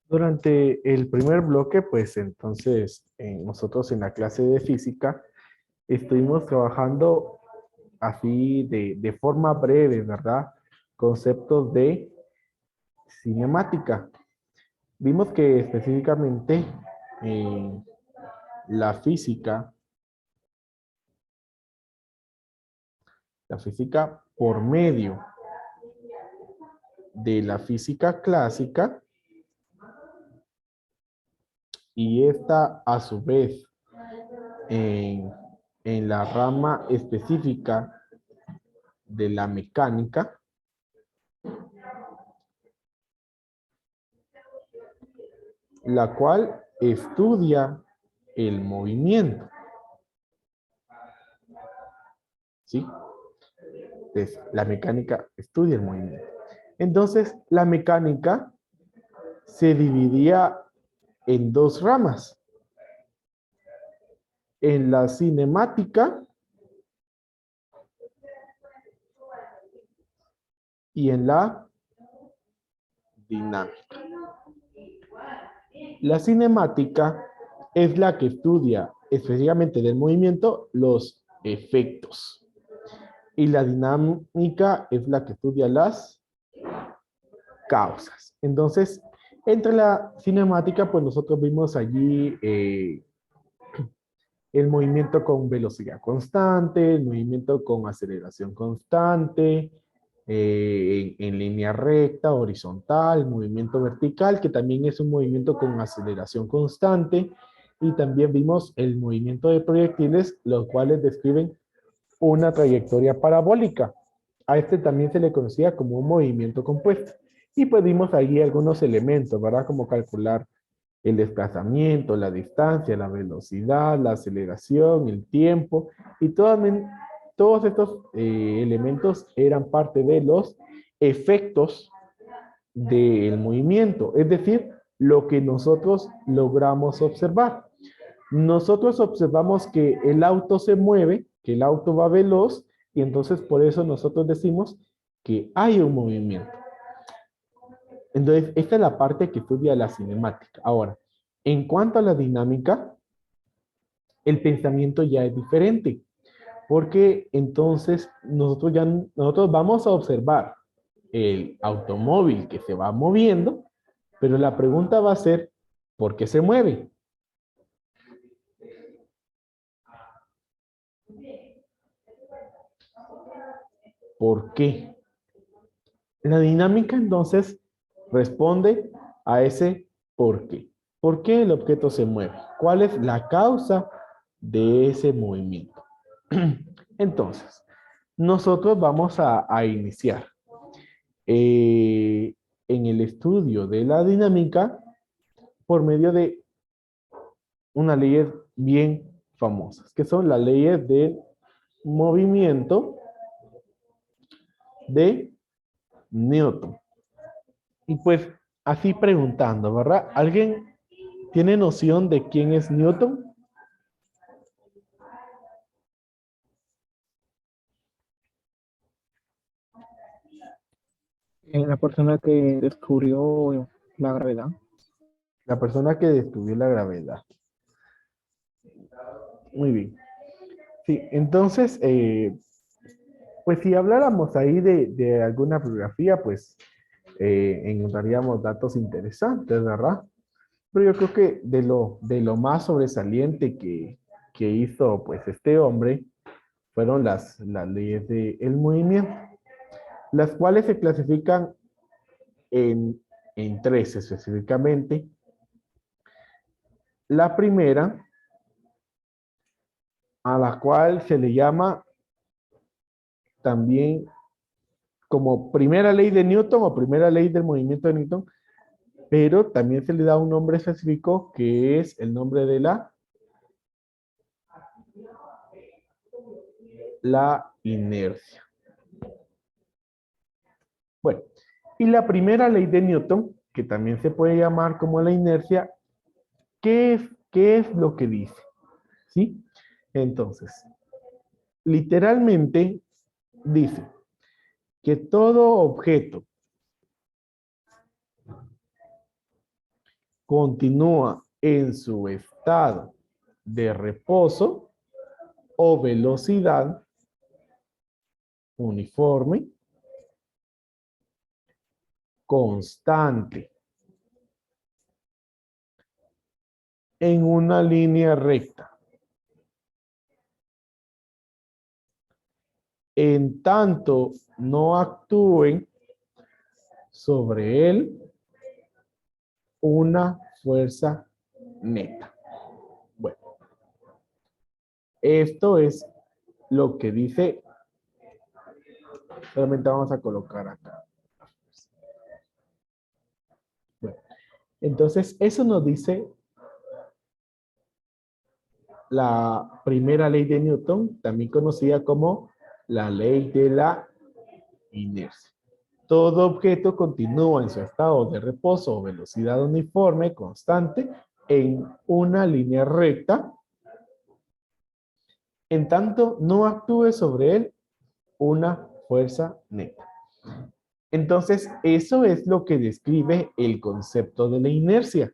Durante el primer bloque, pues entonces nosotros en la clase de física estuvimos trabajando así de forma breve, ¿verdad? Conceptos de cinemática. Vimos que específicamente en la física por medio de la física clásica y esta a su vez en, en la rama específica de la mecánica, la cual estudia el movimiento. ¿Sí? Entonces, la mecánica estudia el movimiento. Entonces, la mecánica se dividía en dos ramas. En la cinemática y en la dinámica. La cinemática es la que estudia específicamente del movimiento los efectos. Y la dinámica es la que estudia las causas. Entonces, entre la cinemática, pues nosotros vimos allí el movimiento con velocidad constante, el movimiento con aceleración constante, en línea recta, horizontal, movimiento vertical, que también es un movimiento con aceleración constante, y también vimos el movimiento de proyectiles, los cuales describen una trayectoria parabólica. A este también se le conocía como un movimiento compuesto. Y pues vimos ahí algunos elementos, ¿verdad? Como calcular el desplazamiento, la distancia, la velocidad, la aceleración, el tiempo, y todos estos elementos eran parte de los efectos del movimiento, es decir, lo que nosotros logramos observar. Nosotros observamos que el auto se mueve, que el auto va veloz, y entonces por eso nosotros decimos que hay un movimiento. Entonces, esta es la parte que estudia la cinemática. Ahora, en cuanto a la dinámica, el pensamiento ya es diferente, porque entonces nosotros vamos a observar el automóvil que se va moviendo, pero la pregunta va a ser, ¿por qué se mueve? ¿Por qué? La dinámica entonces responde a ese por qué. ¿Por qué el objeto se mueve? ¿Cuál es la causa de ese movimiento? Entonces, nosotros vamos a iniciar eh, en el estudio de la dinámica por medio de unas leyes bien famosas, que son las leyes del movimiento de Newton. Y pues así preguntando, ¿verdad? ¿Alguien tiene noción de quién es Newton? La persona que descubrió la gravedad. La persona que descubrió la gravedad. Muy bien. Sí, entonces, pues si habláramos ahí de alguna bibliografía, pues encontraríamos datos interesantes, ¿verdad? Pero yo creo que de lo más sobresaliente que hizo pues este hombre fueron las leyes del movimiento, las cuales se clasifican en, en tres específicamente. La primera, a la cual se le llama también como primera ley de Newton o primera ley del movimiento de Newton, pero también se le da un nombre específico que es el nombre de la inercia. Bueno, y la primera ley de Newton, que también se puede llamar como la inercia, ¿qué es lo que dice? ¿Sí? Entonces, literalmente dice que todo objeto continúa en su estado de reposo o velocidad uniforme, constante, en una línea recta, en tanto no actúen sobre él una fuerza neta. Bueno, esto es lo que dice. Solamente vamos a colocar acá. Bueno, entonces, eso nos dice la primera ley de Newton, también conocida como la ley de la inercia. Todo objeto continúa en su estado de reposo o velocidad uniforme, constante, en una línea recta, en tanto no actúe sobre él una fuerza neta. Entonces, eso es lo que describe el concepto de la inercia.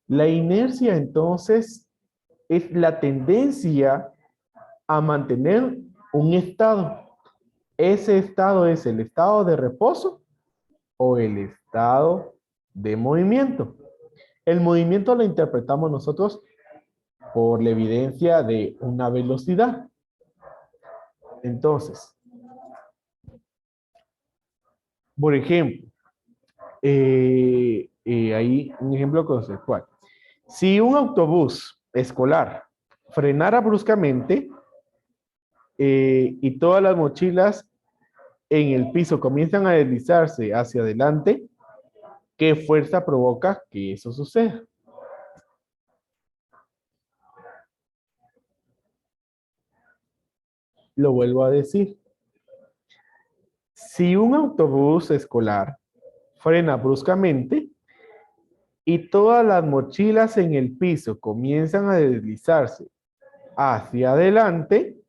La inercia, entonces, es la tendencia a mantener un estado. Ese estado es el estado de reposo o el estado de movimiento. El movimiento lo interpretamos nosotros por la evidencia de una velocidad. Entonces, por ejemplo, ahí un ejemplo conceptual. Si un autobús escolar frenara bruscamente y todas las mochilas en el piso comienzan a deslizarse hacia adelante, ¿qué fuerza provoca que eso suceda? Lo vuelvo a decir. Si un autobús escolar frena bruscamente y todas las mochilas en el piso comienzan a deslizarse hacia adelante,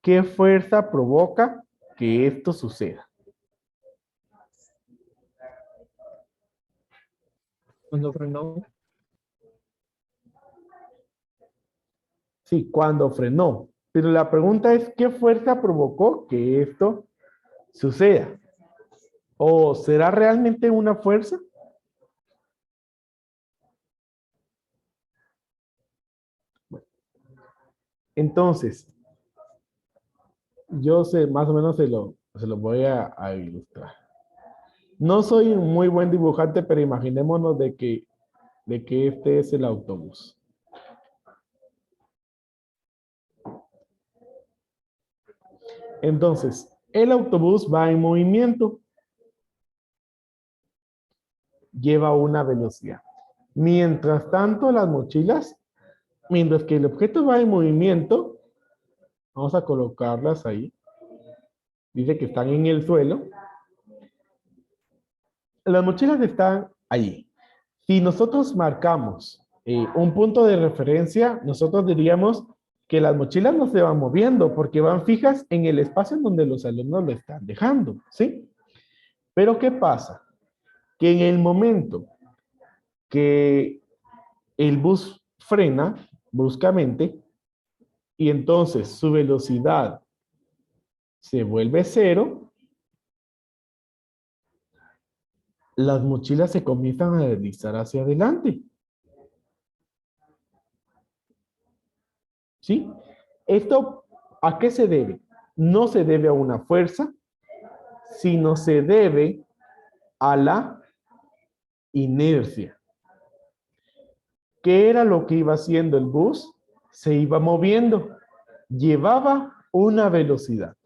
¿qué fuerza provoca que esto suceda? Cuando frenó, Sí, cuando frenó. Pero la pregunta es, ¿qué fuerza provocó que esto suceda? ¿O será realmente una fuerza? Entonces, yo sé, más o menos se lo voy a ilustrar. No soy un muy buen dibujante, pero imaginémonos de que este es el autobús. Entonces, el autobús va en movimiento, lleva una velocidad. Mientras tanto, las mochilas, mientras que el objeto va en movimiento, vamos a colocarlas ahí. Dice que están en el suelo. Las mochilas están allí. Si nosotros marcamos un punto de referencia, nosotros diríamos que las mochilas no se van moviendo porque van fijas en el espacio en donde los alumnos lo están dejando, ¿sí? Pero ¿qué pasa? Que en el momento que el bus frena bruscamente y entonces su velocidad se vuelve cero, las mochilas se comienzan a deslizar hacia adelante. ¿Sí? ¿Esto a qué se debe? No se debe a una fuerza, sino se debe a la inercia. ¿Qué era lo que iba haciendo el bus? Se iba moviendo. Llevaba una velocidad.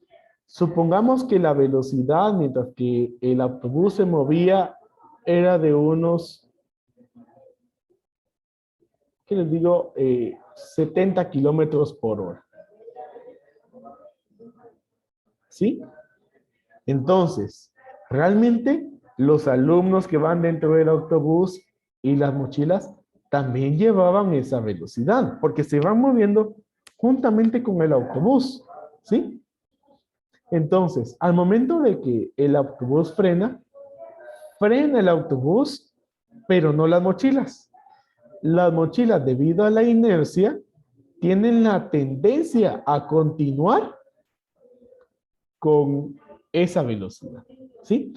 Supongamos que la velocidad mientras que el autobús se movía era de unos, ¿qué les digo? 70 kilómetros por hora. ¿Sí? Entonces, realmente los alumnos que van dentro del autobús y las mochilas también llevaban esa velocidad, porque se van moviendo juntamente con el autobús, ¿sí? Entonces, al momento de que el autobús frena el autobús pero no las mochilas. Las mochilas, debido a la inercia, tienen la tendencia a continuar con esa velocidad, ¿sí?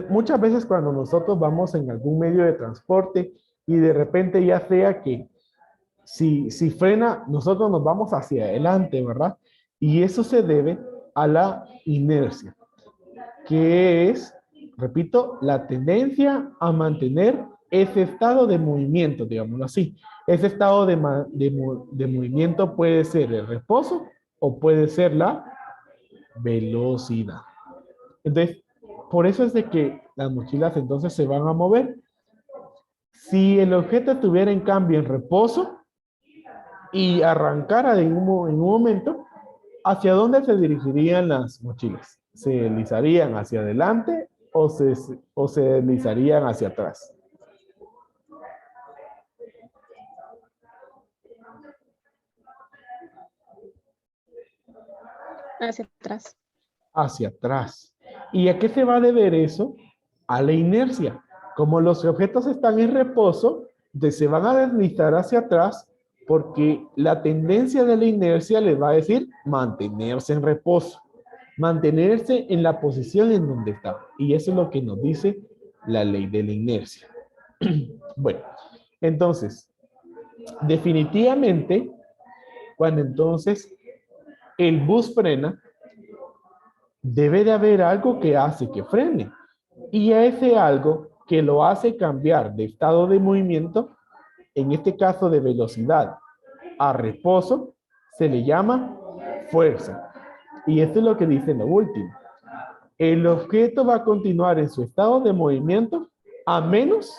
Muchas veces cuando nosotros vamos en algún medio de transporte y de repente ya sea que si frena, nosotros nos vamos hacia adelante, ¿verdad? Y eso se debe a la inercia, que es, repito, la tendencia a mantener ese estado de movimiento, digámoslo así. Ese estado de movimiento puede ser el reposo o puede ser la velocidad. Entonces, por eso es de que las mochilas entonces se van a mover. Si el objeto estuviera en cambio en reposo y arrancara en un momento, ¿hacia dónde se dirigirían las mochilas? ¿Se deslizarían hacia adelante o se deslizarían hacia atrás? Hacia atrás. Hacia atrás. ¿Y a qué se va a deber eso? A la inercia. Como los objetos están en reposo, se van a deslizar hacia atrás porque la tendencia de la inercia les va a decir mantenerse en reposo, mantenerse en la posición en donde está. Y eso es lo que nos dice la ley de la inercia. Bueno, entonces, definitivamente, cuando entonces el bus frena, debe de haber algo que hace que frene. Y a ese algo que lo hace cambiar de estado de movimiento, en este caso de velocidad a reposo, se le llama fuerza. Y esto es lo que dice lo último. El objeto va a continuar en su estado de movimiento a menos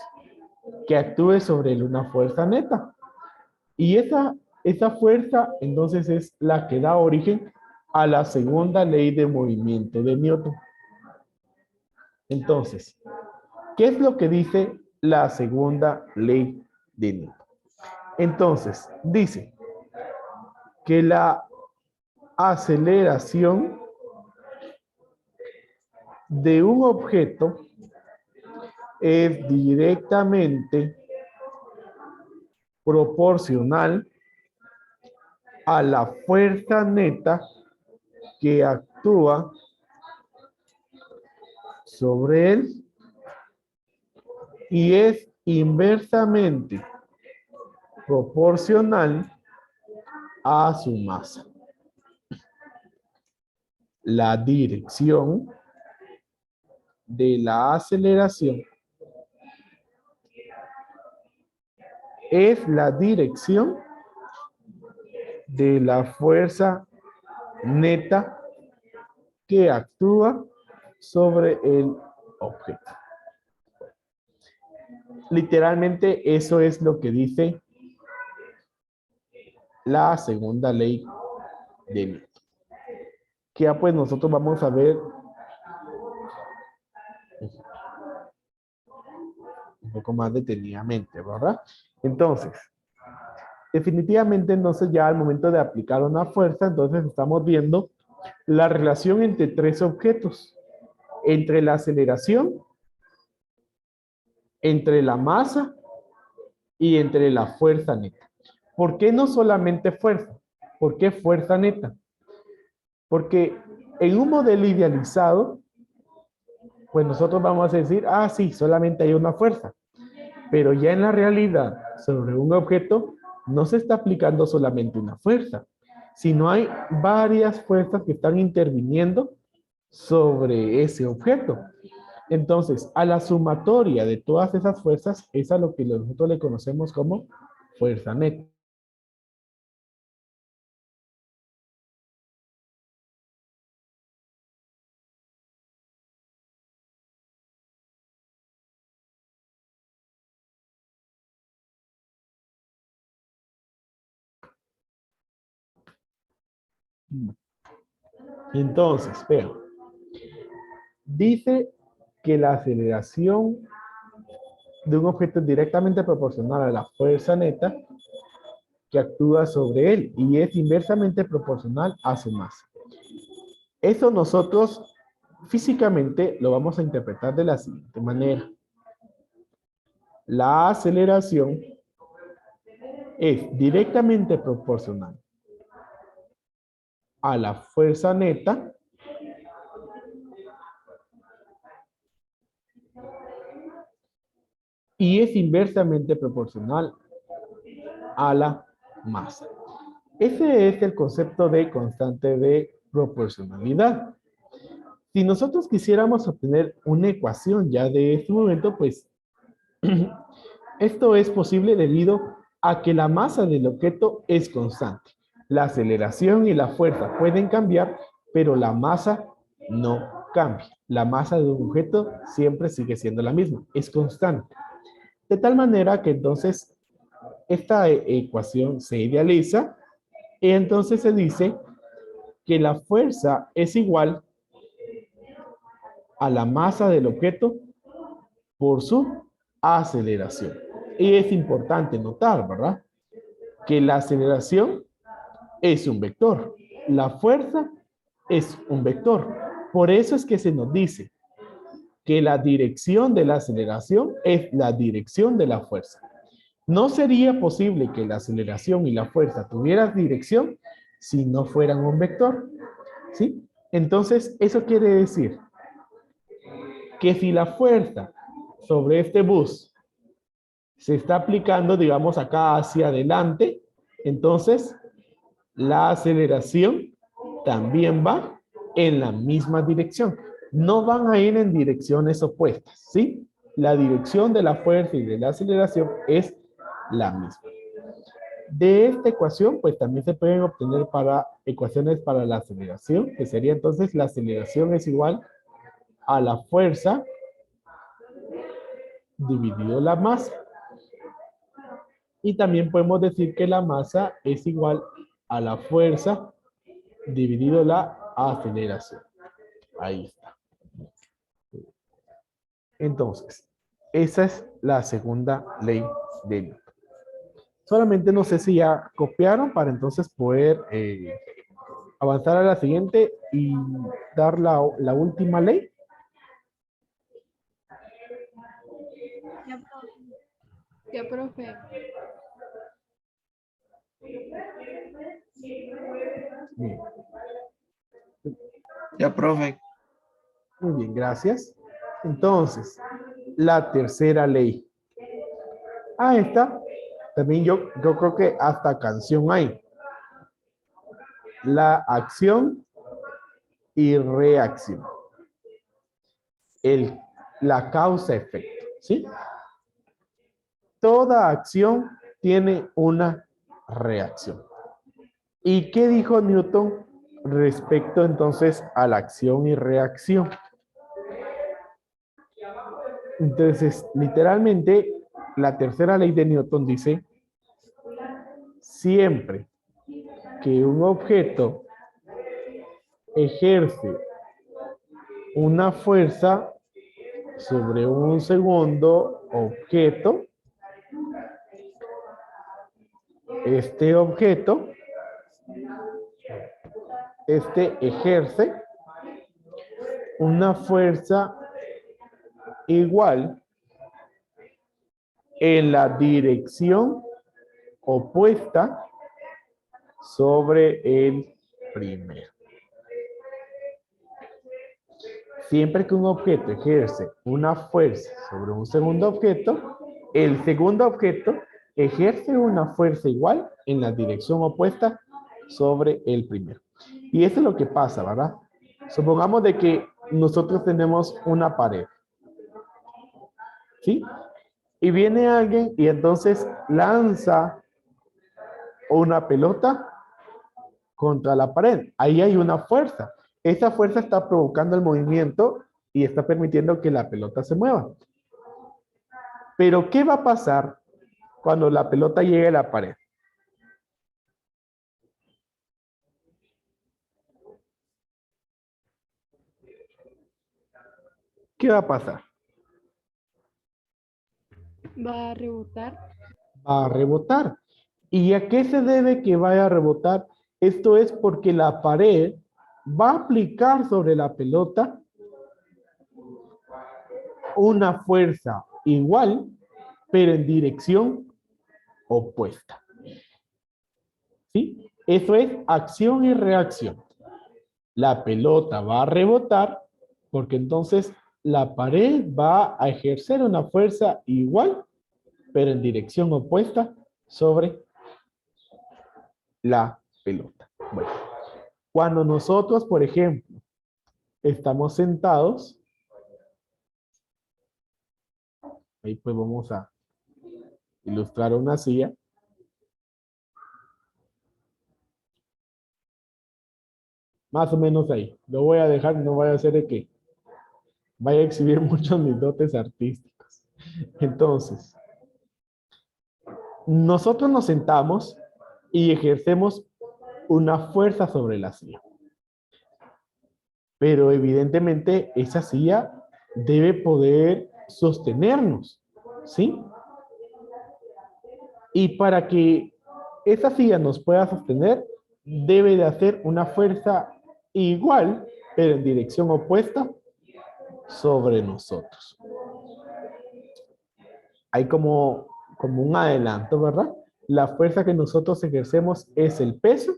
que actúe sobre él una fuerza neta. Y esa fuerza entonces es la que da origen a la segunda ley de movimiento de Newton. Entonces, ¿qué es lo que dice la segunda ley de Newton? Entonces, dice que la aceleración de un objeto es directamente proporcional a la fuerza neta que actúa sobre él y es inversamente proporcional a su masa. La dirección de la aceleración es la dirección de la fuerza neta que actúa sobre el objeto. Literalmente eso es lo que dice la segunda ley de Newton. Que ya pues nosotros vamos a ver un poco más detenidamente, ¿verdad? Entonces, definitivamente entonces ya al momento de aplicar una fuerza, entonces estamos viendo la relación entre tres objetos, entre la aceleración, entre la masa y entre la fuerza neta. ¿Por qué no solamente fuerza? ¿Por qué fuerza neta? Porque en un modelo idealizado, pues nosotros vamos a decir, ah, sí, solamente hay una fuerza. Pero ya en la realidad, sobre un objeto, no se está aplicando solamente una fuerza, sino hay varias fuerzas que están interviniendo sobre ese objeto. Entonces, a la sumatoria de todas esas fuerzas, es a lo que nosotros le conocemos como fuerza neta. Entonces, vean, dice que la aceleración de un objeto es directamente proporcional a la fuerza neta que actúa sobre él y es inversamente proporcional a su masa. Eso nosotros físicamente lo vamos a interpretar de la siguiente manera. la aceleración es directamente proporcional a la fuerza neta y es inversamente proporcional a la masa. Ese es el concepto de constante de proporcionalidad. Si nosotros quisiéramos obtener una ecuación ya de este momento, pues esto es posible debido a que la masa del objeto es constante. La aceleración y la fuerza pueden cambiar, pero la masa no cambia. La masa de un objeto siempre sigue siendo la misma, es constante. De tal manera que entonces esta ecuación se idealiza y entonces se dice que la fuerza es igual a la masa del objeto por su aceleración. Y es importante notar, ¿verdad? Que la aceleración es un vector. La fuerza es un vector. Por eso es que se nos dice que la dirección de la aceleración es la dirección de la fuerza. No sería posible que la aceleración y la fuerza tuvieran dirección si no fueran un vector. ¿Sí? Entonces, eso quiere decir que si la fuerza sobre este bus se está aplicando, digamos, acá hacia adelante, entonces la aceleración también va en la misma dirección. No van a ir en direcciones opuestas, ¿sí? La dirección de la fuerza y de la aceleración es la misma. De esta ecuación, pues también se pueden obtener para ecuaciones para la aceleración, que sería entonces la aceleración es igual a la fuerza dividido la masa. Y también podemos decir que la masa es igual a la fuerza dividido la aceleración. Ahí está. Entonces, esa es la segunda ley de Newton. Solamente no sé si ya copiaron para entonces poder avanzar a la siguiente y dar la última ley. Ya, profe. Bien. Ya, profe. Muy bien, gracias. Entonces, la tercera ley. Ah, esta. También yo creo que hasta canción hay. La acción y reacción. La causa-efecto, ¿sí? Toda acción tiene una reacción. ¿Y qué dijo Newton respecto entonces a la acción y reacción? Entonces, literalmente, la tercera ley de Newton dice, siempre que un objeto ejerce una fuerza sobre un segundo objeto, este objeto, ejerce una fuerza igual en la dirección opuesta sobre el primero. Siempre que un objeto ejerce una fuerza sobre un segundo objeto, el segundo objeto ejerce una fuerza igual en la dirección opuesta sobre el primero. Y eso es lo que pasa, ¿verdad? Supongamos de que nosotros tenemos una pared, ¿sí? Y viene alguien y entonces lanza una pelota contra la pared. Ahí hay una fuerza. Esa fuerza está provocando el movimiento y está permitiendo que la pelota se mueva. Pero, ¿qué va a pasar cuando la pelota llegue a la pared? ¿Qué va a pasar? Va a rebotar. Va a rebotar. ¿Y a qué se debe que vaya a rebotar? Esto es porque la pared va a aplicar sobre la pelota una fuerza igual pero en dirección opuesta. ¿Sí? Eso es acción y reacción. La pelota va a rebotar porque entonces la pared va a ejercer una fuerza igual, pero en dirección opuesta sobre la pelota. Bueno, cuando nosotros, por ejemplo, estamos sentados, ahí pues vamos a ilustrar una silla. Más o menos ahí. Lo voy a dejar, no vaya a ser de que vaya a exhibir muchos mis dotes artísticos. Entonces, nosotros nos sentamos y ejercemos una fuerza sobre la silla. Pero evidentemente esa silla debe poder sostenernos, ¿sí? Y para que esa silla nos pueda sostener, debe de hacer una fuerza igual, pero en dirección opuesta sobre nosotros. Hay como un adelanto, ¿verdad? La fuerza que nosotros ejercemos es el peso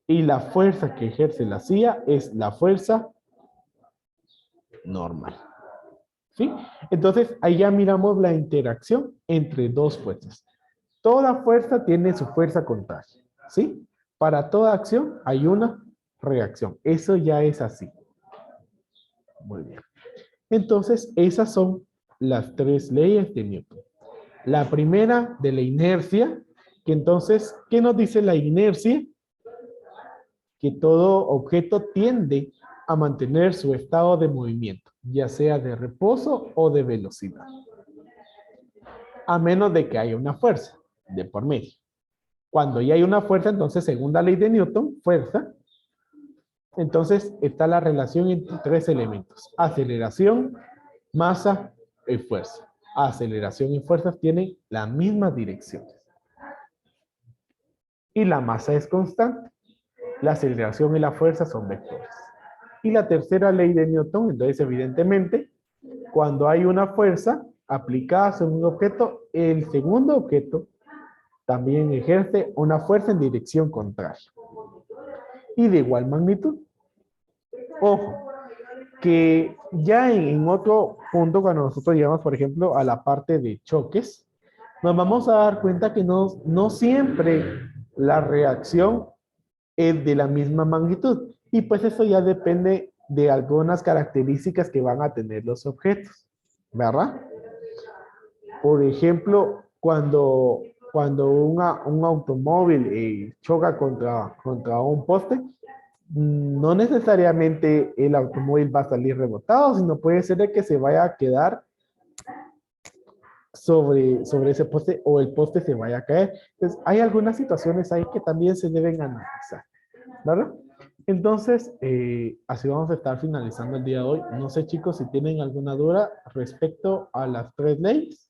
y la fuerza que ejerce la silla es la fuerza normal. ¿Sí? Entonces, ahí ya miramos la interacción entre dos fuerzas. Toda fuerza tiene su fuerza contraria. ¿Sí? Para toda acción hay una reacción. Eso ya es así. Muy bien. Entonces, esas son las tres leyes de Newton. La primera de la inercia, que entonces, ¿qué nos dice la inercia? Que todo objeto tiende a mantener su estado de movimiento, ya sea de reposo o de velocidad, a menos de que haya una fuerza de por medio. Cuando ya hay una fuerza, entonces, según la ley de Newton, fuerza, entonces está la relación entre tres elementos: aceleración, masa y fuerza. Aceleración y fuerza tienen la misma dirección. Y la masa es constante. La aceleración y la fuerza son vectores. Y la tercera ley de Newton, entonces evidentemente, cuando hay una fuerza aplicada sobre un objeto, el segundo objeto también ejerce una fuerza en dirección contraria. Y de igual magnitud. Ojo, que ya en otro punto, cuando nosotros llegamos, por ejemplo, a la parte de choques, nos vamos a dar cuenta que no siempre la reacción es de la misma magnitud. Y pues eso ya depende de algunas características que van a tener los objetos, ¿verdad? Por ejemplo, cuando un automóvil choca contra un poste, no necesariamente el automóvil va a salir rebotado, sino puede ser de que se vaya a quedar sobre ese poste o el poste se vaya a caer. Entonces, hay algunas situaciones ahí que también se deben analizar, ¿verdad? Entonces, así vamos a estar finalizando el día de hoy. No sé, chicos, si tienen alguna duda respecto a las tres leyes.